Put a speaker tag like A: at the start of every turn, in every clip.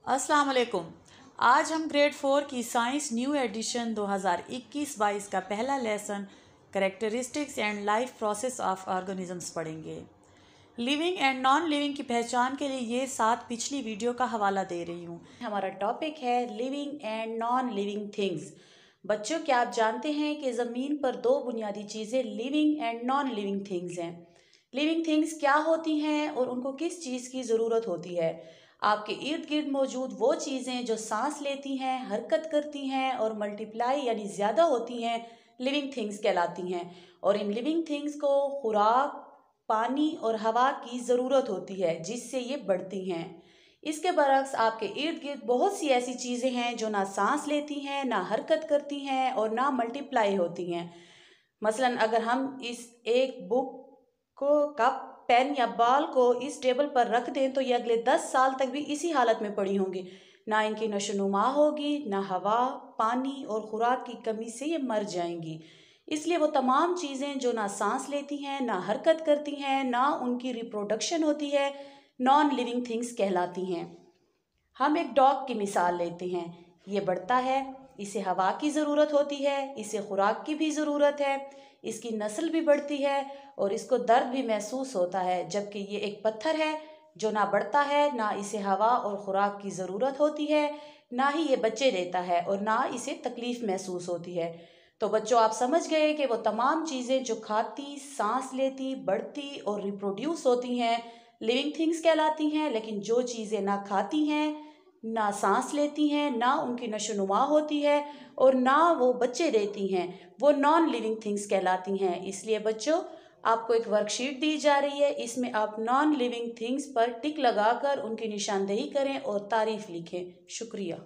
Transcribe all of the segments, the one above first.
A: अस्सलाम वालेकुम। आज हम ग्रेड 4 की साइंस न्यू एडिशन 2021-22 का पहला lesson characteristics and life process of organisms पढ़ेंगे। लिविंग एंड नॉन लिविंग की पहचान के लिए ये 7 पिछली वीडियो का हवाला दे रही हूँ। हमारा टॉपिक है living and non living things. बच्चों, क्या आप जानते हैं कि ज़मीन पर 2 बुनियादी चीज़ें living and non living things हैं। लिविंग थिंग्स क्या होती हैं और उनको किस चीज़ की ज़रूरत होती है? आपके इर्द गिर्द मौजूद वो चीज़ें जो सांस लेती हैं, हरकत करती हैं और मल्टीप्लाई यानी ज़्यादा होती हैं, लिविंग थिंग्स कहलाती हैं। और इन लिविंग थिंग्स को खुराक, पानी और हवा की ज़रूरत होती है जिससे ये बढ़ती हैं। इसके बरक्स आपके इर्द गिर्द बहुत सी ऐसी चीज़ें हैं जो ना सांस लेती हैं, ना हरकत करती हैं और ना मल्टीप्लाई होती हैं। मसलन अगर हम इस एक बुक को, कप, पेन या बॉल को इस टेबल पर रख दें तो ये अगले 10 साल तक भी इसी हालत में पड़ी होंगी। ना इनकी नशोनुमा होगी, ना हवा, पानी और खुराक की कमी से ये मर जाएंगी। इसलिए वो तमाम चीज़ें जो ना सांस लेती हैं, ना हरकत करती हैं, ना उनकी रिप्रोडक्शन होती है, नॉन लिविंग थिंग्स कहलाती हैं। हम एक डॉग की मिसाल लेते हैं। ये बढ़ता है, इसे हवा की ज़रूरत होती है, इसे खुराक की भी ज़रूरत है, इसकी नस्ल भी बढ़ती है और इसको दर्द भी महसूस होता है। जबकि ये एक पत्थर है जो ना बढ़ता है, ना इसे हवा और खुराक की ज़रूरत होती है, ना ही ये बच्चे देता है और ना इसे तकलीफ़ महसूस होती है। तो बच्चों, आप समझ गए कि वो तमाम चीज़ें जो खाती, सांस लेती, बढ़ती और रिप्रोड्यूस होती हैं लिविंग थिंग्स कहलाती हैं। लेकिन जो चीज़ें ना खाती हैं, ना सांस लेती हैं, ना उनकी नशोनुमा होती है और ना वो बच्चे देती हैं, वो नॉन लिविंग थिंग्स कहलाती हैं। इसलिए बच्चों, आपको एक वर्कशीट दी जा रही है, इसमें आप नॉन लिविंग थिंग्स पर टिक लगाकर उनकी निशानदेही करें और तारीफ लिखें। शुक्रिया।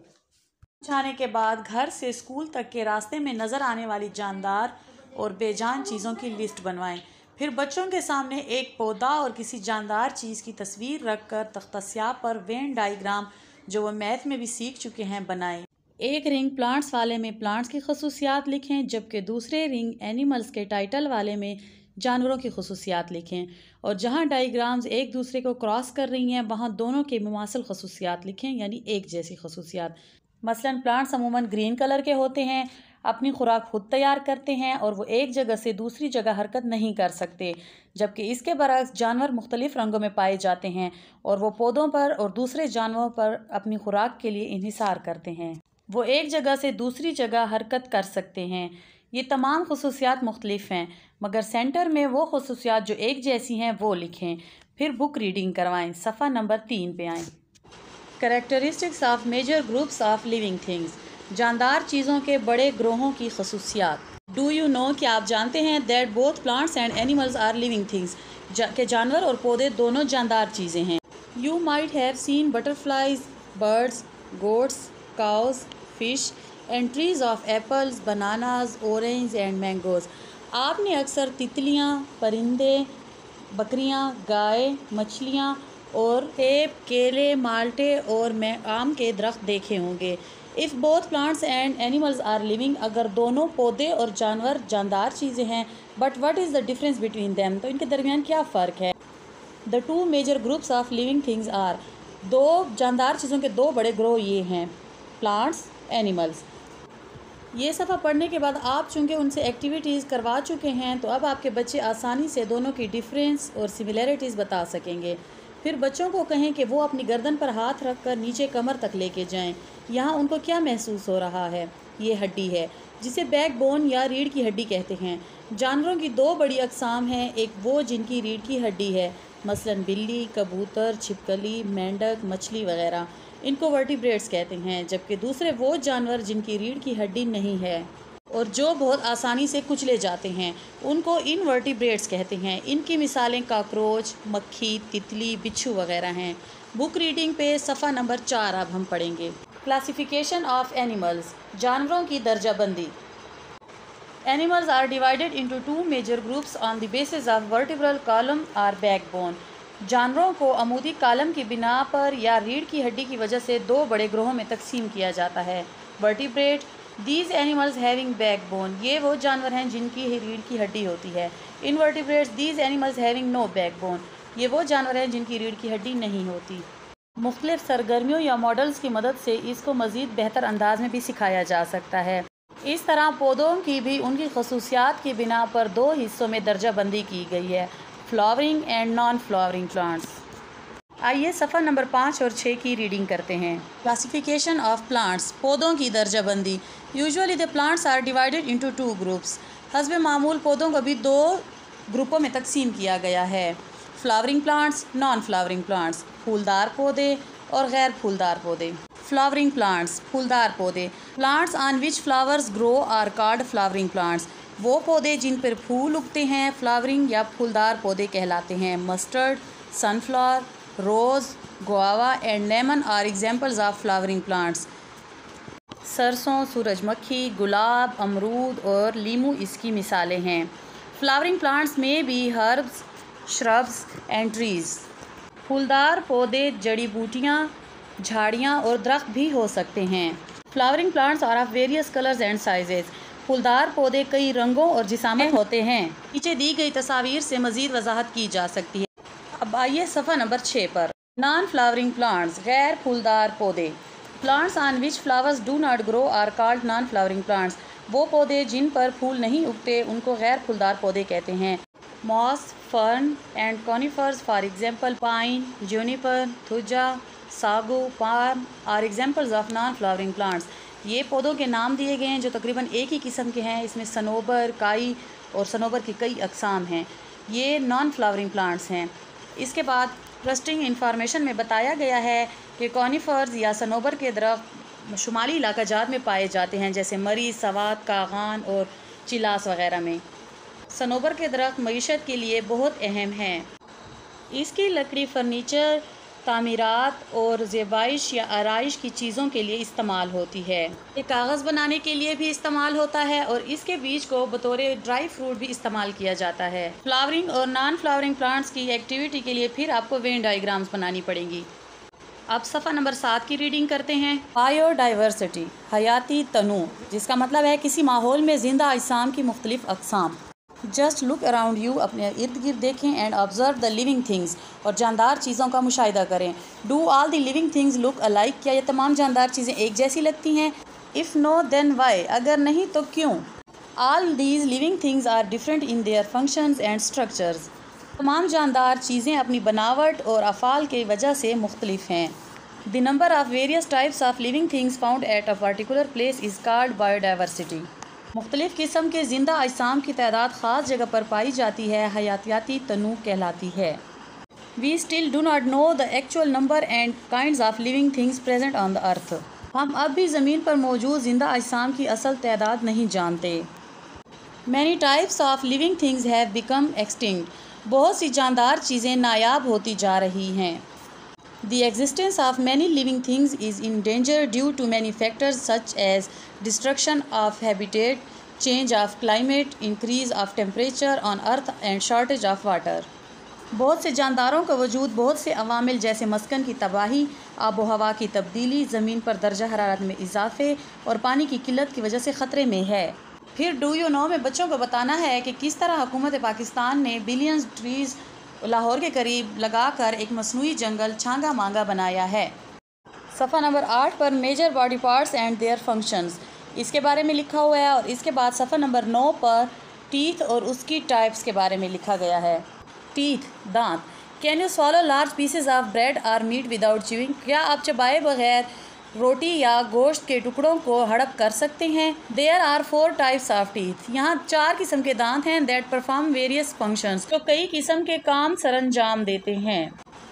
A: जाने के बाद घर से स्कूल तक के रास्ते में नज़र आने वाली जानदार और बेजान चीज़ों की लिस्ट बनवाएं। फिर बच्चों के सामने एक पौधा और किसी जानदार चीज़ की तस्वीर रखकर तख्तास्याह पर वेन डायग्राम, जो वो मैथ में भी सीख चुके हैं, बनाएं। एक रिंग प्लांट्स वाले में प्लांट्स की खसूसियात लिखें, जबकि दूसरे रिंग एनिमल्स के टाइटल वाले में जानवरों की खसूसियात लिखें। और जहाँ डायग्राम्स एक दूसरे को क्रॉस कर रही हैं वहाँ दोनों के मुमासिल खसूसियात लिखें, यानी एक जैसी खसूसियात। मसलन प्लांट्स अमूमन ग्रीन कलर के होते हैं, अपनी खुराक खुद तैयार करते हैं और वो एक जगह से दूसरी जगह हरकत नहीं कर सकते। जबकि इसके बरक्स जानवर मुख्तलिफ रंगों में पाए जाते हैं और वो पौधों पर और दूसरे जानवरों पर अपनी खुराक के लिए इन्हिसार करते हैं। वो एक जगह से दूसरी जगह हरकत कर सकते हैं। ये तमाम खसूसियात मुख्तलिफ हैं, मगर सेंटर में वो खसूसियात जो एक जैसी हैं वो लिखें। फिर बुक रीडिंग करवाएं। सफ़ा नंबर 3 पे आएँ। Characteristics of major groups of living things, जानदार चीज़ों के बड़े ग्रोहों की खसूसियात। डू यू नो, कि आप जानते हैं that both plants and animals are living things, के जानवर और पौधे दोनों जानदार चीज़ें हैं। You might have seen butterflies, birds, goats, cows, fish and trees of apples, bananas, orange and mangoes. आपने अक्सर तितलियाँ, परिंदे, बकरियाँ, गाय, मछलियाँ और सेब, केले, माल्टे और आम के दरख्त देखे होंगे। If both plants and animals are living, अगर दोनों पौधे और जानवर जानदार चीज़ें हैं, but what is the difference between them, तो इनके दरमियान क्या फ़र्क है। The 2 major groups of living things are, 2 जानदार चीज़ों के 2 बड़े ग्रोह ये हैं, प्लांट्स, एनिमल्स। ये सफ़ा पढ़ने के बाद आप चूँकि उनसे एक्टिविटीज़ करवा चुके हैं तो अब आपके बच्चे आसानी से दोनों की डिफरेंस और सिमिलैरिटीज़ बता सकेंगे। फिर बच्चों को कहें कि वो अपनी गर्दन पर हाथ रखकर नीचे कमर तक लेके जाएं। यहाँ उनको क्या महसूस हो रहा है? ये हड्डी है जिसे बैकबोन या रीढ़ की हड्डी कहते हैं। जानवरों की 2 बड़ी अक़साम हैं, एक वो जिनकी रीढ़ की हड्डी है, मसलन बिल्ली, कबूतर, छिपकली, मेंढक, मछली वगैरह, इनको वर्टिब्रेट्स कहते हैं। जबकि दूसरे वो जानवर जिनकी रीढ़ की हड्डी नहीं है और जो बहुत आसानी से कुचले जाते हैं, उनको इनवर्टिब्रेट्स कहते हैं। इनकी मिसालें काकरोच, मक्खी, तितली, बिच्छू वगैरह हैं। बुक रीडिंग पे सफ़ा नंबर 4 अब हम पढ़ेंगे। क्लासिफिकेशन ऑफ एनिमल्स, जानवरों की दर्जाबंदी। Animals are divided into 2 major groups on the basis of vertebral column और बैकबोन। जानवरों को अमूदी कालम की बिना पर या रीढ़ की हड्डी की वजह से 2 बड़े ग्रोहों में तकसीम किया जाता है। Vertebrate, these animals having backbone, ये वो जानवर हैं जिनकी रीढ़ की हड्डी होती है। Invertebrates, these animals having no backbone, ये वो जानवर हैं जिनकी रीढ़ की हड्डी नहीं होती। मुख्तलिफ सरगर्मियों या मॉडल्स की मदद से इसको मज़ीद बेहतर अंदाज में भी सिखाया जा सकता है। इस तरह पौधों की भी उनकी खसूसियात की बिना पर 2 हिस्सों में दर्जा बंदी की गई है, flowering and non flowering plants. आइए सफ़ा नंबर 5 और 6 की रीडिंग करते हैं। क्लासिफिकेशन ऑफ प्लांट्स, पौधों की दर्जा बंदी। Usually the plants are divided into 2 groups. हस्बे मामूल पौधों को भी 2 ग्रुपों में तकसीम किया गया है, flowering plants, non flowering plants, फूलदार पौधे और गैर फूलदार पौधे। फ्लावरिंग प्लांट्स, फूलदार पौधे। Plants on which flowers grow are called flowering plants. वो पौधे जिन पर फूल उगते हैं फ्लावरिंग या फूलदार पौधे कहलाते हैं। Mustard, sunflower, rose, guava and lemon are examples of flowering plants. सरसों, सूरजमुखी, गुलाब, अमरूद और लीमू इसकी मिसालें हैं। फ्लावरिंग प्लांट्स में भी हर्ब्स, श्रब्स एंड ट्रीज़। फूलदार पौधे जड़ी बूटियाँ, झाड़ियाँ और दरख्त भी हो सकते हैं। Flowering plants are of various colours and sizes. फूलदार पौधे कई रंगों और जिस्म होते हैं। नीचे दी गई तस्वीर से मज़ीद वजाहत की जा सकती है। अब आइए सफ़ा नंबर 6 पर। नॉन फ्लावरिंग प्लांट्स, गैर फूलदार पौधे। Plants on which flowers do not grow are called non flowering plants. वो पौधे जिन पर फूल नहीं उगते उनको गैर फूलदार पौधे कहते हैं। Moss, fern and conifers for example pine, juniper, thuja, sago, palm are examples of non flowering plants. ये पौधों के नाम दिए गए हैं जो तकरीबन एक ही किस्म के हैं। इसमें सनोबर, काई और सनोबर की कई अक़साम हैं। ये नॉन फ्लावरिंग प्लांट्स हैं। इसके बाद ट्रस्टिंग इंफॉर्मेशन में बताया गया है कि कॉनिफर्स या सनोबर के दरख्त शुमाली इलाकाजात में पाए जाते हैं, जैसे मरी, सवात, कागान और चिलास वग़ैरह में। सनोबर के दरख्त मईशत के लिए बहुत अहम हैं। इसकी लकड़ी फर्नीचर, तामीरात और ज़ेबाइश या आराइश की चीज़ों के लिए इस्तेमाल होती है। ये कागज़ बनाने के लिए भी इस्तेमाल होता है और इसके बीज को बतौर ड्राई फ्रूट भी इस्तेमाल किया जाता है। फ्लावरिंग और नॉन फ्लावरिंग प्लांट्स की एक्टिविटी के लिए फिर आपको वेन डायग्राम्स बनानी पड़ेंगी। अब सफ़ा नंबर 7 की रीडिंग करते हैं। बायोडाइवर्सिटी, हयाती तनू, जिसका मतलब है किसी माहौल में ज़िंदा अजसाम की मुख्तलिफ अक़साम। जस्ट लुक अराउंड यू, अपने इर्द गिर्द देखें। And observe the living things, और जानदार चीज़ों का मुशाहिदा करें। Do all the living things look alike, क्या ये तमाम जानदार चीज़ें एक जैसी लगती हैं? इफ़ नो देन वाई, अगर नहीं तो क्यों? All these living things are different in their functions and structures. तमाम जानदार चीज़ें अपनी बनावट और अफ़ाल की वजह से मुख्तलिफ हैं। The number of various types of living things found at a particular place is called biodiversity. मुख्तलिफ़ किस्म के ज़िंदा अजसाम की तादाद ख़ास जगह पर पाई जाती है, हयातियाती तनू कहलाती है। We still do not know the actual number and kinds of living things present on the earth. हम अब भी ज़मीन पर मौजूद ज़िंदा अजसाम की असल तादाद नहीं जानते। Many types of living things have become extinct, बहुत सी जानदार चीज़ें नायाब होती जा रही हैं। The existence of many living things is in danger due to many factors such as destruction of habitat, change of climate, increase of temperature on earth and shortage of water. बहुत से जानदारों का वजूद बहुत से अवामिल जैसे मस्कन की तबाही, आबो हवा की तब्दीली, ज़मीन पर दर्जा हरारत में इजाफे और पानी की किल्लत की वजह से ख़तरे में है। फिर डू यू नो में बच्चों को बताना है कि किस तरह हुकूमत पाकिस्तान ने बिलियंस ट्रीज़ लाहौर के करीब लगाकर एक मसनूई जंगल छांगा मांगा बनाया है। सफ़ा नंबर 8 पर major body parts and their functions, इसके बारे में लिखा हुआ है। और इसके बाद सफ़ा नंबर 9 पर टीथ और उसकी टाइप्स के बारे में लिखा गया है। टीथ, दांत। Can you swallow large pieces of bread or meat without chewing, क्या आप चबाए बगैर रोटी या गोश्त के टुकड़ों को हड़प कर सकते हैं? There are 4 types of teeth, यहाँ 4 किस्म के दांत हैं। दैट परफॉर्म वेरियस फंक्शंस, तो कई किस्म के काम सरंजाम देते हैं।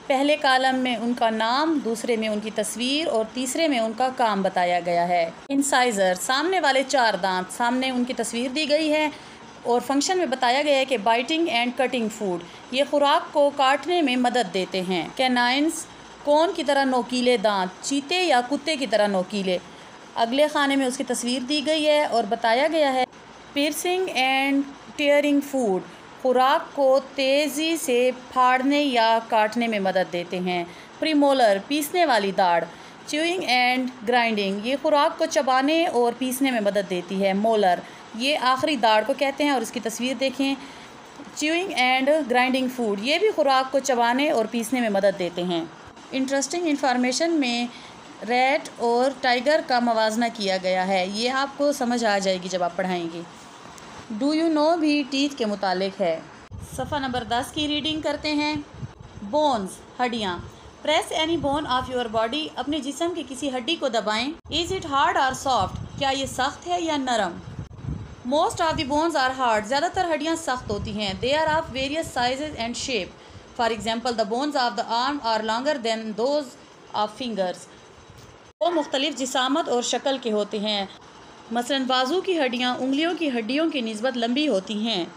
A: पहले कॉलम में उनका नाम, दूसरे में उनकी तस्वीर और तीसरे में उनका काम बताया गया है। इंसाइजर, सामने वाले 4 दांत, सामने उनकी तस्वीर दी गई है और फंक्शन में बताया गया है कि बाइटिंग एंड कटिंग फूड, ये खुराक को काटने में मदद देते हैं। कैनाइन्स, कौन की तरह नोकीले दांत, चीते या कुत्ते की तरह नोकीले। अगले खाने में उसकी तस्वीर दी गई है और बताया गया है पियर्सिंग एंड टीयरिंग फूड, खुराक को तेज़ी से फाड़ने या काटने में मदद देते हैं। प्रीमोलर, पीसने वाली दाढ़। च्यूइंग एंड ग्राइंडिंग, ये खुराक को चबाने और पीसने में मदद देती है। मोलर, ये आखिरी दाढ़ को कहते हैं और इसकी तस्वीर देखें। च्यूइंग एंड ग्राइंडिंग फूड, ये भी खुराक को चबाने और पीसने में मदद देते हैं। इंटरेस्टिंग इंफॉर्मेशन में रैट और टाइगर का मवाजना किया गया है, ये आपको समझ आ जाएगी जब आप पढ़ाएंगे। डू यू नो भी टीथ के मुतालिक है। सफ़ा नंबर 10 की रीडिंग करते हैं। बोन्स, हड्डियाँ। Press any bone of your body, अपने जिस्म की किसी हड्डी को दबाएं। इज़ इट हार्ड और सॉफ्ट, क्या ये सख्त है या नरम। Most of the bones are hard, ज़्यादातर हड्डियाँ सख्त होती हैं। They are of various sizes and shape. For example the bones of the arm are longer than those of fingers. वो मुख्तलिफ जिसामत और शक्ल के होते हैं। मसलन बाजू की हड्डियाँ उंगलियों की हड्डियों की निस्बत लंबी होती हैं।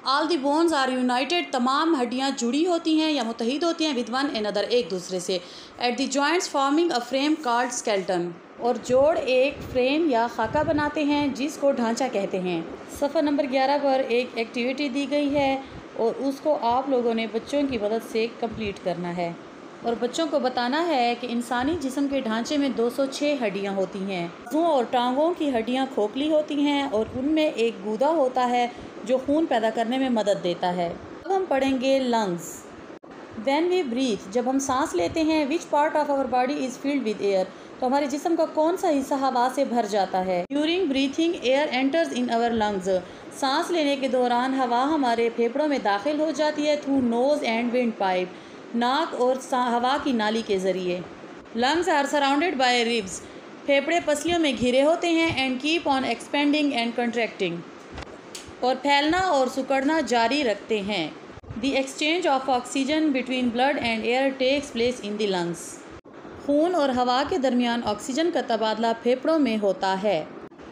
A: All the bones are united, तमाम हड्डियाँ जुड़ी होती हैं या मुत्तहिद होती हैं विद वन अनदर, एक दूसरे से। At the joints forming a frame called skeleton, और जोड़ एक फ्रेम या खाका बनाते हैं जिसको ढांचा कहते हैं। सफ़ा नंबर 11 पर एक एक्टिविटी दी गई है और उसको आप लोगों ने बच्चों की मदद से कंप्लीट करना है और बच्चों को बताना है कि इंसानी जिस्म के ढांचे में 206 हड्डियां होती हैं। बाजुओं और टांगों की हड्डियां खोखली होती हैं और उनमें एक गूदा होता है जो खून पैदा करने में मदद देता है। अब हम पढ़ेंगे लंग्स। व्हेन वी ब्रीथ, जब हम सांस लेते हैं, which part of our body is filled with air, तो हमारे जिस्म का कौन सा हिस्सा हवा से भर जाता है। During breathing air enters in our lungs, सांस लेने के दौरान हवा हमारे फेफड़ों में दाखिल हो जाती है through nose and wind pipe, नाक और हवा की नाली के ज़रिए। Lungs are surrounded by ribs, फेफड़े पसलियों में घिरे होते हैं। And keep on expanding and contracting, और फैलना और सिकुड़ना जारी रखते हैं। The exchange of oxygen between blood and air takes place in the lungs, खून और हवा के दरमियान ऑक्सीजन का तबादला फेफड़ों में होता है।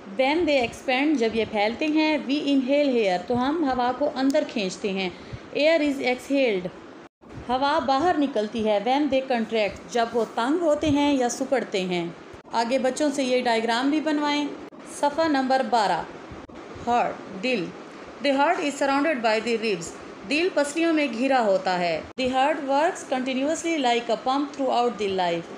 A: व्हेन दे एक्सपेंड, जब ये फैलते हैं, वी इनहेल एयर, तो हम हवा को अंदर खींचते हैं। एयर इज़ एक्सहेल्ड, हवा बाहर निकलती है। व्हेन दे कंट्रैक्ट, जब वो तंग होते हैं या सिकुड़ते हैं। आगे बच्चों से ये डायग्राम भी बनवाएं। सफ़ा नंबर 12। हार्ट, दिल। The heart is surrounded by the ribs, दिल पसलियों में घिरा होता है। The heart works continuously like a pump through out the life,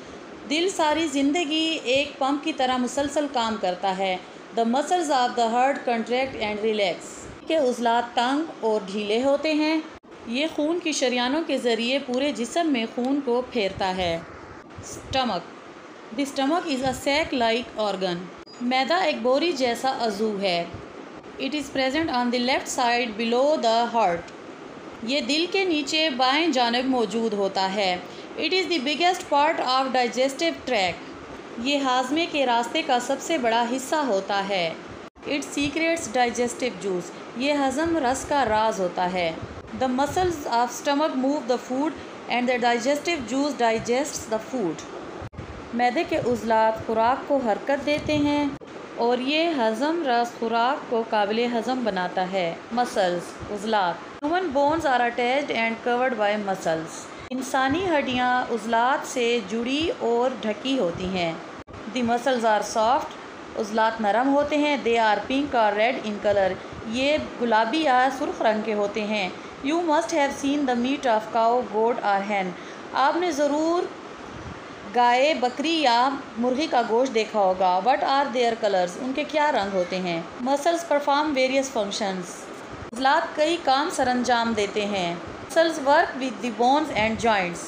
A: दिल सारी ज़िंदगी एक पंप की तरह मुसलसल काम करता है। The muscles of the heart contract and relax, के उज़लात तंग और ढीले होते हैं। ये खून की शरियानों के ज़रिए पूरे जिस्म में खून को फेरता है। Stomach, the stomach is a sac like organ, मैदा एक बोरी जैसा अज़ू है। It is present on the left side below the heart, ये दिल के नीचे बाएं जानिब मौजूद होता है। It is the biggest part of digestive tract, ये हाजमे के रास्ते का सबसे बड़ा हिस्सा होता है। इट सीक्रेट्स डाइजेस्टिव जूस, ये हज़म रस का राज होता है। The muscles of stomach move the food and the digestive juice digests the food, मैदे के उज़लात खुराक को हरकत देते हैं और ये हज़म रस खुराक को काबिल हज़म बनाता है। मसल्स, उज़लात। Human bones are attached and covered by muscles, इंसानी हड्डियाँ उज़लात से जुड़ी और ढकी होती हैं। द मसल्स आर सॉफ्ट, उज़लात नरम होते हैं। दे आर पिंक और रेड इन कलर, ये गुलाबी या सुर्ख रंग के होते हैं। You must have seen the meat of cow, goat और हैन, आपने ज़रूर गाय, बकरी या मुर्गी का गोश्त देखा होगा। वट आर देयर कलर्स, उनके क्या रंग होते हैं। मसल्स परफॉर्म वेरियस फंक्शंस, उज़लात कई काम सरअंजाम देते हैं। Muscles work with the bones and joints,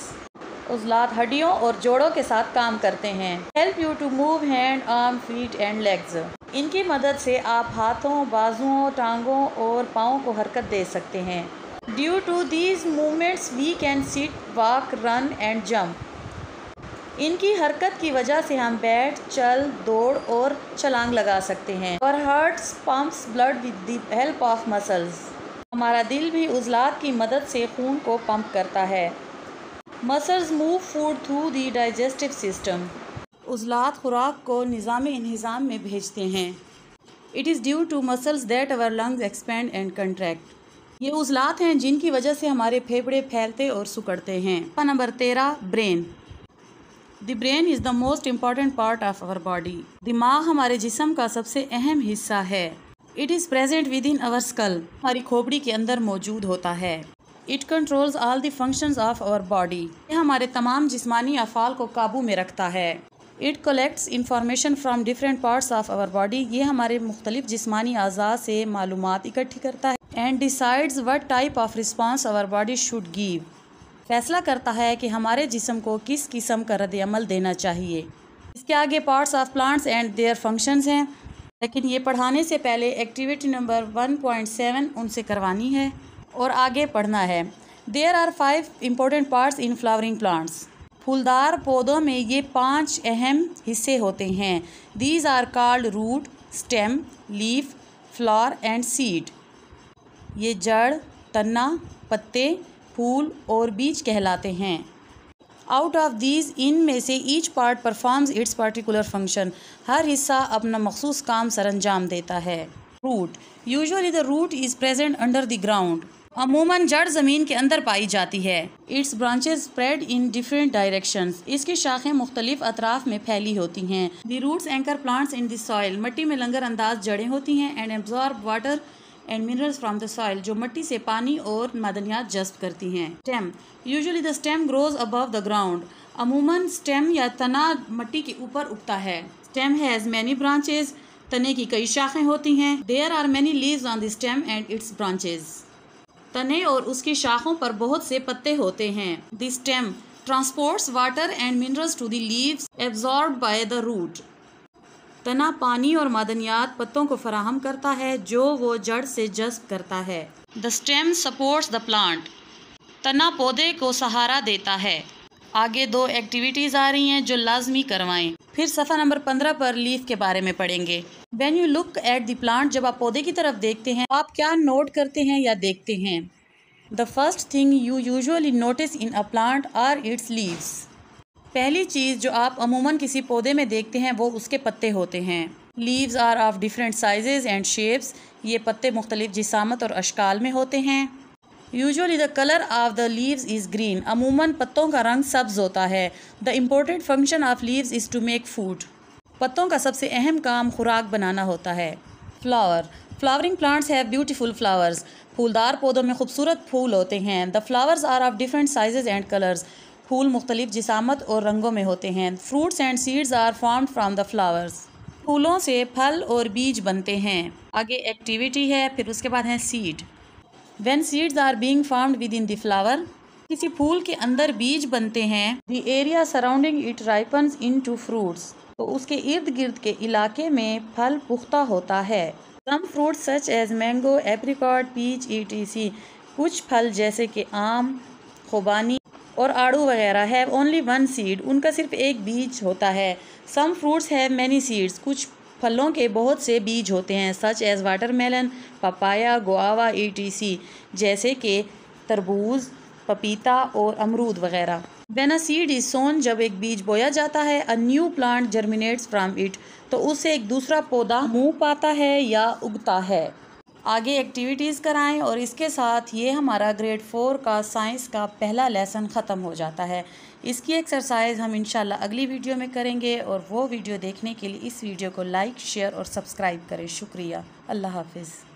A: उज़लात हड्डियों और जोड़ों के साथ काम करते हैं। Help you to move hand, arm, feet and legs, इनकी मदद से आप हाथों, बाजुओं, टांगों और पाँव को हरकत दे सकते हैं। Due to these movements we can sit, walk, run and jump, इनकी हरकत की वजह से हम बैठ, चल, दौड़ और छलांग लगा सकते हैं। और hearts pumps blood with the help of muscles, हमारा दिल भी उज़लात की मदद से खून को पंप करता है। Muscles move food through the digestive system, उज़लात खुराक को निज़ाम में भेजते हैं। It is due to muscles that our lungs expand and contract, ये उज़लात हैं जिनकी वजह से हमारे फेफड़े फैलते और सिकुड़ते हैं। Number 13, brain. The brain is the most important part of our body, दिमाग हमारे जिस्म का सबसे अहम हिस्सा है। It is present within our skull, हमारी खोपड़ी के अंदर मौजूद होता है। It controls all the functions of our body, यह हमारे तमाम जिस्मानी अफ़ाल को काबू में रखता है। It collects information from different parts of our body, ये हमारे मुख्तलिफ जिस्मानी अज़ा से मालूमात इकट्ठी करता है। And decides what type of response our body should give, फैसला करता है कि हमारे जिस्म को किस किस्म का रद्द-ए-अमल देना चाहिए। इसके आगे parts of plants and their functions हैं, लेकिन ये पढ़ाने से पहले एक्टिविटी नंबर 1.7 उनसे करवानी है और आगे पढ़ना है। There are 5 important parts in flowering plants. फूलदार पौधों में ये 5 अहम हिस्से होते हैं। These are called root, stem, leaf, flower and seed. ये जड़, तना, पत्ते, फूल और बीज कहलाते हैं। आउट ऑफ दीज, इनमें से each part performs its particular function. हर हिस्सा अपना मखसूस काम सरअंजाम देता है। Root, usually the root is present under the ground. अमूमन जड़ ज़मीन के अंदर पाई जाती है। Its branches spread in different directions. इसकी शाखें मुख्तलिफ अतराफ में फैली होती हैं। The roots anchor plants in the soil. मट्टी में लंगर अंदाज जड़ें होती हैं। And absorb water and minerals from the soil, जो मट्टी से पानी और मादनियात जज्ब करती हैं। Stem, usually the stem grows above the ground. अमूमन स्टेम या तना मट्टी के ऊपर उगता है। Stem has many branches. तने की कई शाखें होती हैं। There are many leaves on the stem and its branches. तने और उसकी शाखों पर बहुत से पत्ते होते हैं। The stem transports water and minerals to the leaves absorbed by the root. तना पानी और मादनियात पत्तों को फराहम करता है जो वो जड़ से जज्ब करता है। The stem supports the plant. तना पौधे को सहारा देता है। आगे 2 एक्टिविटीज़ आ रही हैं जो लाजमी करवाएं। फिर सफ़ा नंबर 15 पर लीफ के बारे में पढ़ेंगे। When you look at the plant, जब आप पौधे की तरफ देखते हैं आप क्या नोट करते हैं या देखते हैं? The first thing you usually notice in a plant are its leaves. पहली चीज़ जो आप अमूमन किसी पौधे में देखते हैं वो उसके पत्ते होते हैं। Leaves are of different sizes and shapes. ये पत्ते मुख्तलिफ जिसामत और अशकाल में होते हैं। Usually the colour of the leaves is green. अमूमन पत्तों का रंग सब्ज़ होता है। The important function of leaves is to make food. पत्तों का सबसे अहम काम खुराक बनाना होता है। Flower, flowering plants have beautiful flowers. फूलदार पौधों में खूबसूरत फूल होते हैं। The flowers are of different sizes and colours. फूल मुख्तलिफ जिसामत और रंगों में होते हैं। Fruits and seeds are formed from the flowers. फूलों से फल और बीज बनते हैं। आगे एक्टिविटी है, फिर उसके बाद है seed. When seeds are being formed within the flower, किसी फूल के अंदर बीज बनते हैं। The area surrounding it ripens into fruits, तो उसके इर्द गिर्द के इलाके में फल पुख्ता होता है। Some fruits such as mango, apricot, peach etc। कुछ फल जैसे कि आम, खुबानी और आड़ू वगैरह हैव ओनली 1 सीड। उनका सिर्फ एक बीज होता है। Some fruits have many seeds. कुछ फलों के बहुत से बीज होते हैं। Such as watermelon, papaya, guava etc। जैसे कि तरबूज, पपीता और अमरूद वगैरह। When a seed is sown, जब एक बीज बोया जाता है, a new plant germinates from it, तो उससे एक दूसरा पौधा मुंह पाता है या उगता है। आगे एक्टिविटीज़ कराएं और इसके साथ ये हमारा ग्रेड 4 का साइंस का पहला लेसन ख़त्म हो जाता है। इसकी एक्सरसाइज हम इंशाल्लाह अगली वीडियो में करेंगे और वो वीडियो देखने के लिए इस वीडियो को लाइक, शेयर और सब्सक्राइब करें। शुक्रिया। अल्लाह हाफिज़।